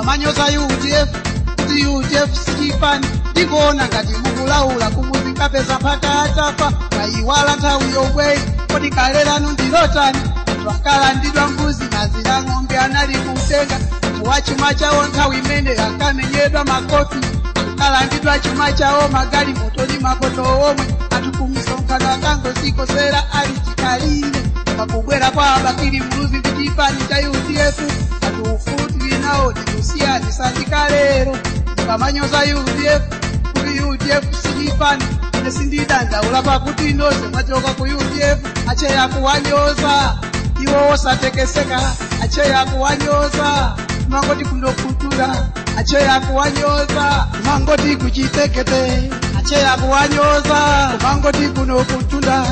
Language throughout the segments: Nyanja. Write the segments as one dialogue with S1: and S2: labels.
S1: Kamanyoza UDF, kuti UDF sikipani. Ndikuona ngati mukulaula kumuzika pesa mpaka atafa. Kaiwala nthawi yomweyi, kodi kale lanu ndilotani. Twakalandidwa mbuzi mazira ng'ombe anali kutenga. Wachuma chawo nthawi imene akamenyedwa makofi. Kalandidwa chuma chawo magali motoli mapoto omwe. Atukumisonkhano akangozikosera ali chikalire. Pakubwera kwa Bakili Muluzi ndi chipani cha UDF. Atuufutiri nawo tikusiya tisandika lero. Kamanyoza UDF, kuti UDF sikipani. Ine sindidandaula pakuti nonse mwachoka ku UDF. Acheya kuwanyoza, iwo osatekeseka. Acheya kuwanyoza, mangoti kundokutura. Acheya kuwanyoza, mangoti kuchitekete. Acheya kuwanyoza, mangoti kunokutunda.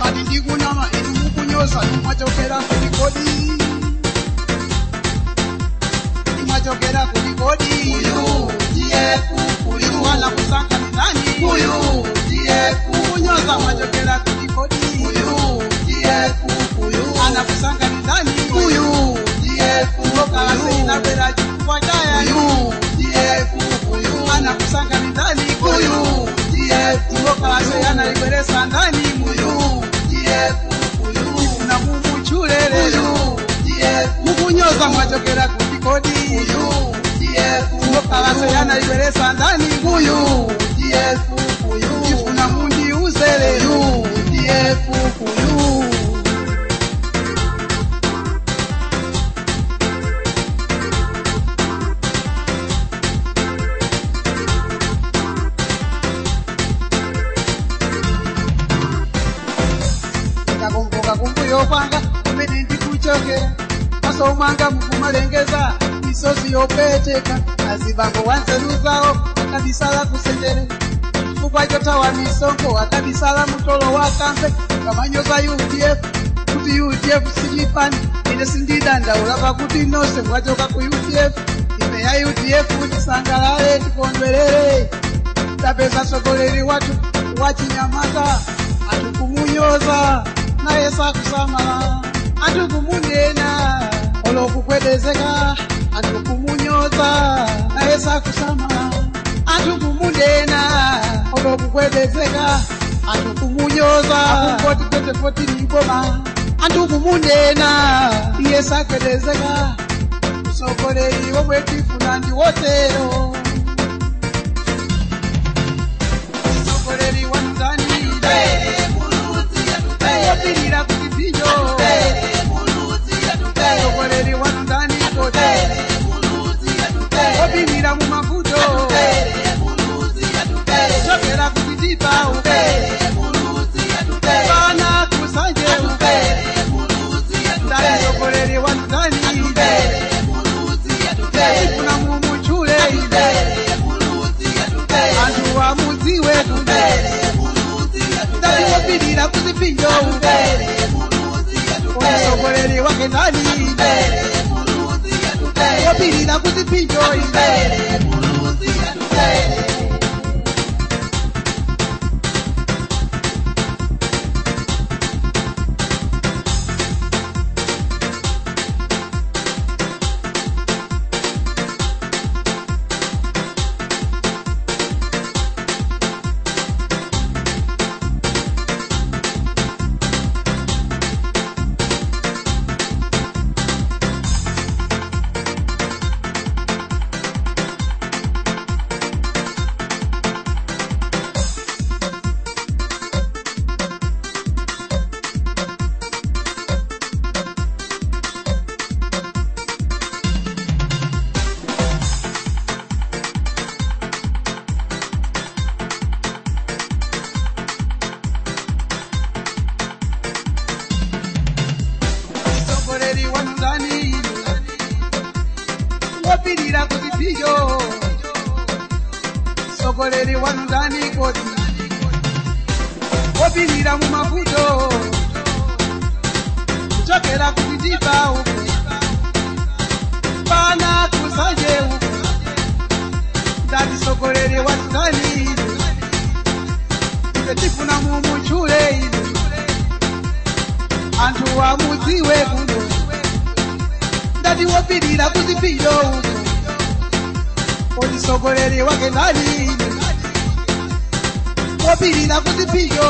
S1: Ati ndikunama inu mukunyoza mwachokera kulikodi. Mwachokera kulikodi. Uyu UDF, uyu wala kusanga ndani. Uyu UDF, kunyoza mwachokera kulikodi. Uyu UDF, uyu ana kusanga ndani. Uyu UDF, loka asina bera chukwa chaya. Uyu UDF, uyu ana kusanga ndani. Uyu UDF, loka asina liberesa ndani. Uyu UDF, uyu na mumuchulele. Uyu UDF, mukunyoza mwachokera kulikodi. Uyu UDF, loka asina liberesa ndani. Uyu UDF, uyu ifuna mundi uzele. Uyu UDF, uyu kumbuyo kwanga kumene ndikuchokera. Masomanga mukumalengeza misozi yopeteka. Azibango wanzeruzawo akabisala kusenjere. Chifukwa chotawa misongo akabisala mutolo wa kampe. Kamanyoza UDF, kuti UDF sikipani. Ine sindidandaula pakuti nonse mwachoka ku UDF. Ine ya UDF tisangalale tikondwerere. Tapeza sogoleri watu wachinyamata. Atukumunyoza naye sakusamala. Atukumunena olokukwedezeka. Atukumunyoza naye sakusamala. Atukumunena olokukwedezeka. Atukumunyoza akungoti kwete nikoma. Atukumunena iye sakwedezeka. Sogoleri womwe tifuna ndi wotero. Sogoleri wanzani Opirira kutipinyo. Sogoleri wanzani kote. Opirira mumavuto. Chokera kutitipa. Bana kusanje. Dari sogoleri wanzani. Ifuna mumuchule. Antu wa muziwe. Dari opirira kutipinyo. Sogoleri wake ndani. Opirira kutipinyo. Opirira kutipinyo. Sogoleri wanzani kote. Opirira mumavuto. Chokera kutitipa. Bana kusanje. Dari sogoleri wanzani. Tifuna mumuchule. Antu wa muziwe kundo. Dari opirira kutipinyo. Ulisogoleri wake ndani wapilira kuzipinjo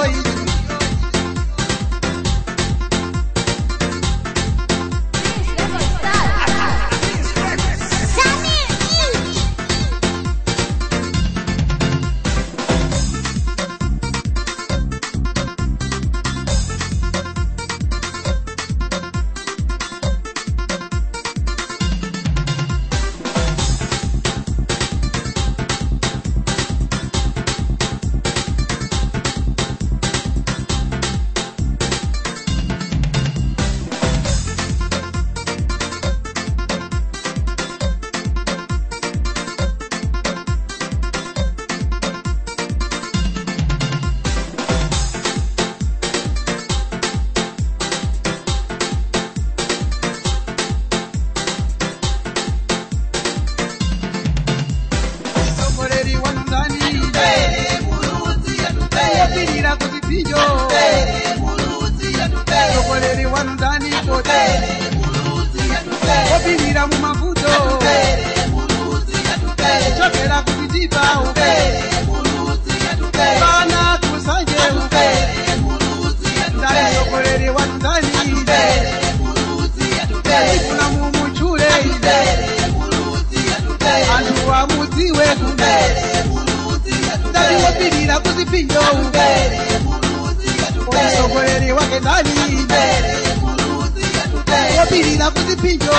S1: Sogoleri wanu ndani wapilira mu mavuto chokera kuvitipa bana kusanje ndani sogoleri wanu ndani ifuna mumuchule antu wamuziwe ndani wapilira kuzipinjo Ulisogoleri wake ndani wapilira kuzipinjo